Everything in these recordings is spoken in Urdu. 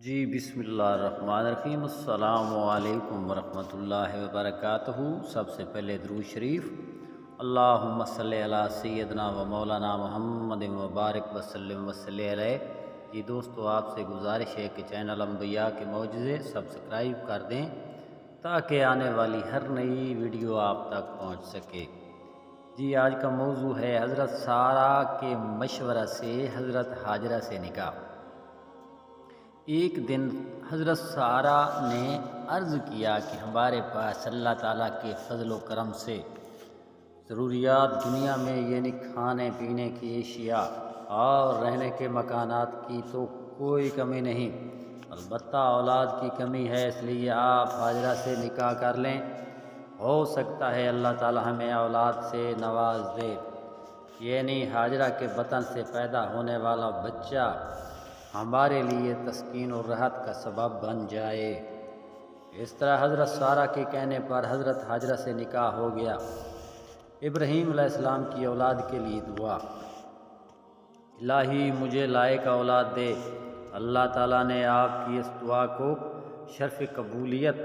جی بسم اللہ الرحمن الرحیم۔ السلام علیکم ورحمۃ اللہ وبرکاتہ۔ سب سے پہلے درود شریف، اللہم صلی علی سیدنا و مولانا محمد مبارک وسلم وصلی علیہ۔ جی دوستو، آپ سے گزارش ہے کہ چینل انبیاء کے معجزے سبسکرائب کر دیں تاکہ آنے والی ہر نئی ویڈیو آپ تک پہنچ سکے۔ جی آج کا موضوع ہے حضرت سارہ کے مشورہ سے حضرت ہاجرہ سے نکاح۔ ایک دن حضرت سارہ نے عرض کیا کہ ہمارے پاس اللہ تعالیٰ کے فضل و کرم سے ضروریات دنیا میں یعنی کھانے پینے کی اشیاء اور رہنے کے مکانات کی تو کوئی کمی نہیں، البتہ اولاد کی کمی ہے، اس لیے آپ ہاجرہ سے نکاح کر لیں، ہو سکتا ہے اللہ تعالیٰ ہمیں اولاد سے نواز دے، یعنی ہاجرہ کے بطن سے پیدا ہونے والا بچہ ہمارے لیے تسکین اور راحت کا سبب بن جائے۔ اس طرح حضرت سارہ کے کہنے پر حضرت ہاجرہ سے نکاح ہو گیا۔ ابراہیم علیہ السلام کی اولاد کے لیے دعا۔ الہی مجھے لائق اولاد دے۔ اللہ تعالیٰ نے آپ کی اس دعا کو شرف قبولیت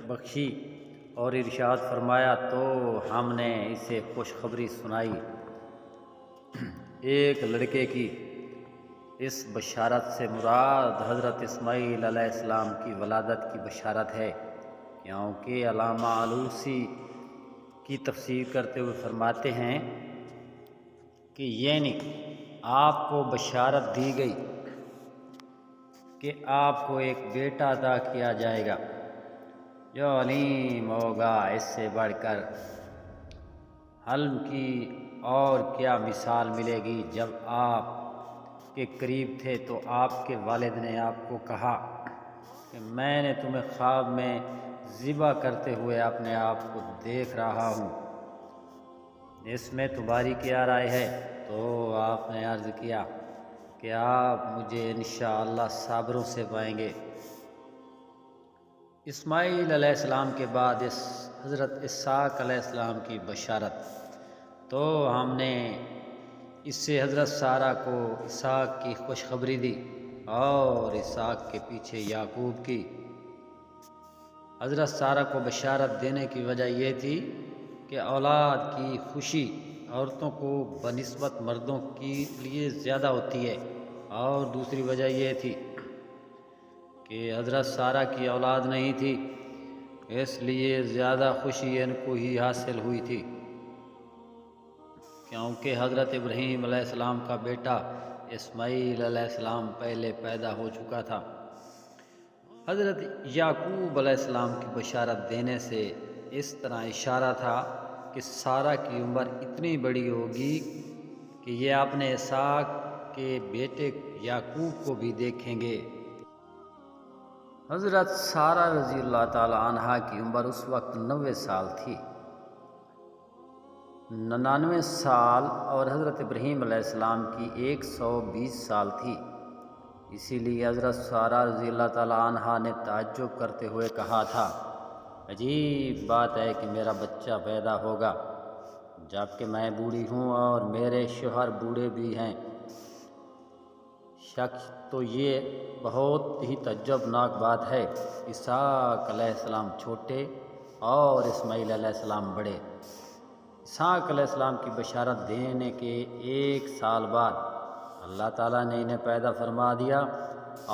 بخشی اور ارشاد فرمایا تو ہم نے اسے خوشخبری سنائی ایک لڑکے کی۔ اس بشارت سے مراد حضرت اسماعیل علیہ السلام کی ولادت کی بشارت ہے، کیونکہ علامہ آلوسی کی تفسیر کرتے ہوئے فرماتے ہیں کہ یعنی آپ کو بشارت دی گئی کہ آپ کو ایک بیٹا عطا کیا جائے گا جو علیم ہوگا۔ اس سے بڑھ کر حلم کی اور کیا مثال ملے گی۔ جب آپ کے قریب تھے تو آپ کے والد نے آپ کو کہا کہ میں نے تمہیں خواب میں ذبح کرتے ہوئے اپنے آپ کو دیکھ رہا ہوں، اس میں تمہاری کیا رائے ہے؟ تو آپ نے عرض کیا کہ آپ مجھے انشاءاللہ صابروں سے پائیں گے۔ اسماعیل علیہ السلام کے بعد حضرت اسحاق علیہ السلام کی بشارت، تو ہم نے اس سے حضرت سارہ کو اسحاق کی خوشخبری دی اور اسحاق کے پیچھے یعقوب کی۔ حضرت سارہ کو بشارت دینے کی وجہ یہ تھی کہ اولاد کی خوشی عورتوں کو بنسبت مردوں کے لیے زیادہ ہوتی ہے، اور دوسری وجہ یہ تھی کہ حضرت سارہ کی اولاد نہیں تھی، اس لیے زیادہ خوشی ان کو ہی حاصل ہوئی تھی، کیونکہ حضرت ابراہیم علیہ السلام کا بیٹا اسماعیل علیہ السلام پہلے پیدا ہو چکا تھا۔ حضرت یعقوب علیہ السلام کی بشارت دینے سے اس طرح اشارہ تھا کہ سارہ کی عمر اتنی بڑی ہوگی کہ یہ اپنے اسحاق کے بیٹے یعقوب کو بھی دیکھیں گے۔ حضرت سارہ رضی اللہ تعالی عنہا کی عمر اس وقت 90 سال تھی، 99 سال، اور حضرت ابراہیم علیہ السلام کی 120 سال تھی۔ اسی لیے حضرت سارہ رضی اللہ تعالیٰ عنہا نے تعجب کرتے ہوئے کہا تھا، عجیب بات ہے کہ میرا بچہ پیدا ہوگا جبکہ میں بوڑھی ہوں اور میرے شوہر بوڑھے بھی ہیں۔ شک تو یہ بہت ہی تعجب ناک بات ہے۔ اسحاق علیہ السلام چھوٹے اور اسماعیل علیہ السلام بڑے۔ اسحاق علیہ السلام کی بشارت دینے کے 1 سال بعد اللہ تعالیٰ نے انہیں پیدا فرما دیا،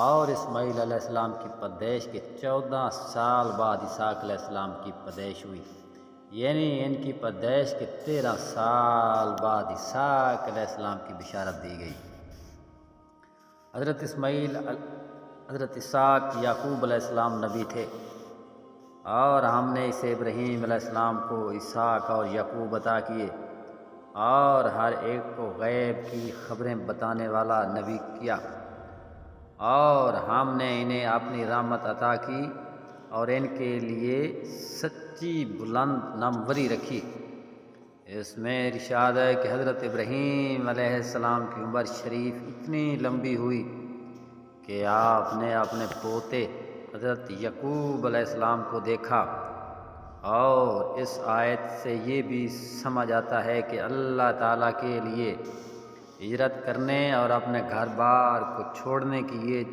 اور اسماعیل علیہ السلام کی پیدائش کے 14 سال بعد اسحاق علیہ السلام کی پیدائش ہوئی، یعنی ان کی پیدائش کے 13 سال بعد اسحاق علیہ السلام کی بشارت دی گئی۔ حضرت اسحاق یعقوب علیہ السلام نبی تھے، اور ہم نے اسے ابراہیم علیہ السلام کو اسحاق اور یعقوب عطا کیے، اور ہر ایک کو غیب کی خبریں بتانے والا نبی کیا، اور ہم نے انہیں اپنی رحمت عطا کی اور ان کے لیے سچی بلند ناموری رکھی۔ اس میں ارشاد ہے کہ حضرت ابراہیم علیہ السلام کی عمر شریف اتنی لمبی ہوئی کہ آپ نے اپنے پوتے حضرت یعقوب علیہ السلام کو دیکھا، اور اس آیت سے یہ بھی سمجھ آتا ہے کہ اللہ تعالیٰ کے لیے ہجرت کرنے اور اپنے گھر بار کو چھوڑنے کی یہ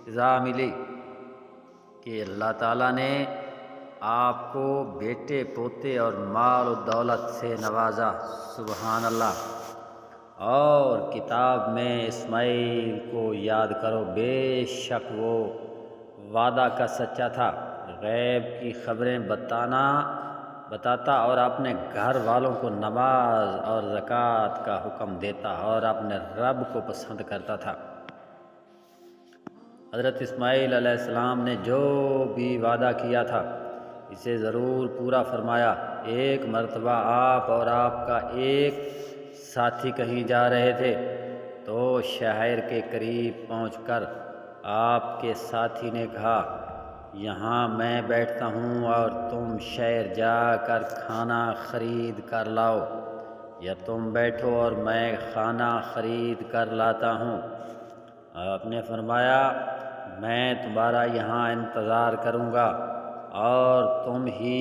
اطلاع ملی کہ اللہ تعالیٰ نے آپ کو بیٹے پوتے اور مال و دولت سے نوازا، سبحان اللہ۔ اور کتاب میں اسماعیل کو یاد کرو، بے شک وہ وعدہ کا سچا تھا، غیب کی خبریں بتاتا اور اپنے گھر والوں کو نماز اور زکوٰۃ کا حکم دیتا اور اپنے رب کو پسند کرتا تھا۔ حضرت اسماعیل علیہ السلام نے جو بھی وعدہ کیا تھا اسے ضرور پورا فرمایا۔ ایک مرتبہ آپ اور آپ کا ایک ساتھی کہیں جا رہے تھے تو شہر کے قریب پہنچ کر آپ کے ساتھی نے کہا، یہاں میں بیٹھتا ہوں اور تم شہر جا کر کھانا خرید کر لاؤ، یا تم بیٹھو اور میں کھانا خرید کر لاتا ہوں۔ آپ نے فرمایا، میں تمہارا یہاں انتظار کروں گا اور تم ہی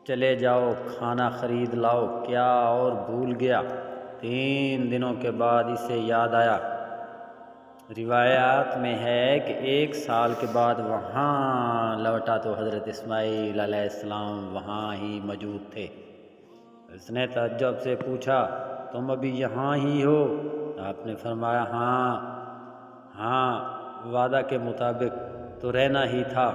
چلے جاؤ، کھانا خرید لاؤ۔ کیا اور بھول گیا؟ 3 دنوں کے بعد اسے یاد آیا۔ روایات میں ہے کہ 1 سال کے بعد وہاں لوٹا تو حضرت اسماعیل علیہ السلام وہاں ہی موجود تھے۔ اس نے تعجب سے پوچھا، تم ابھی یہاں ہی ہو؟ آپ نے فرمایا، ہاں، وعدہ کے مطابق تو رہنا ہی تھا۔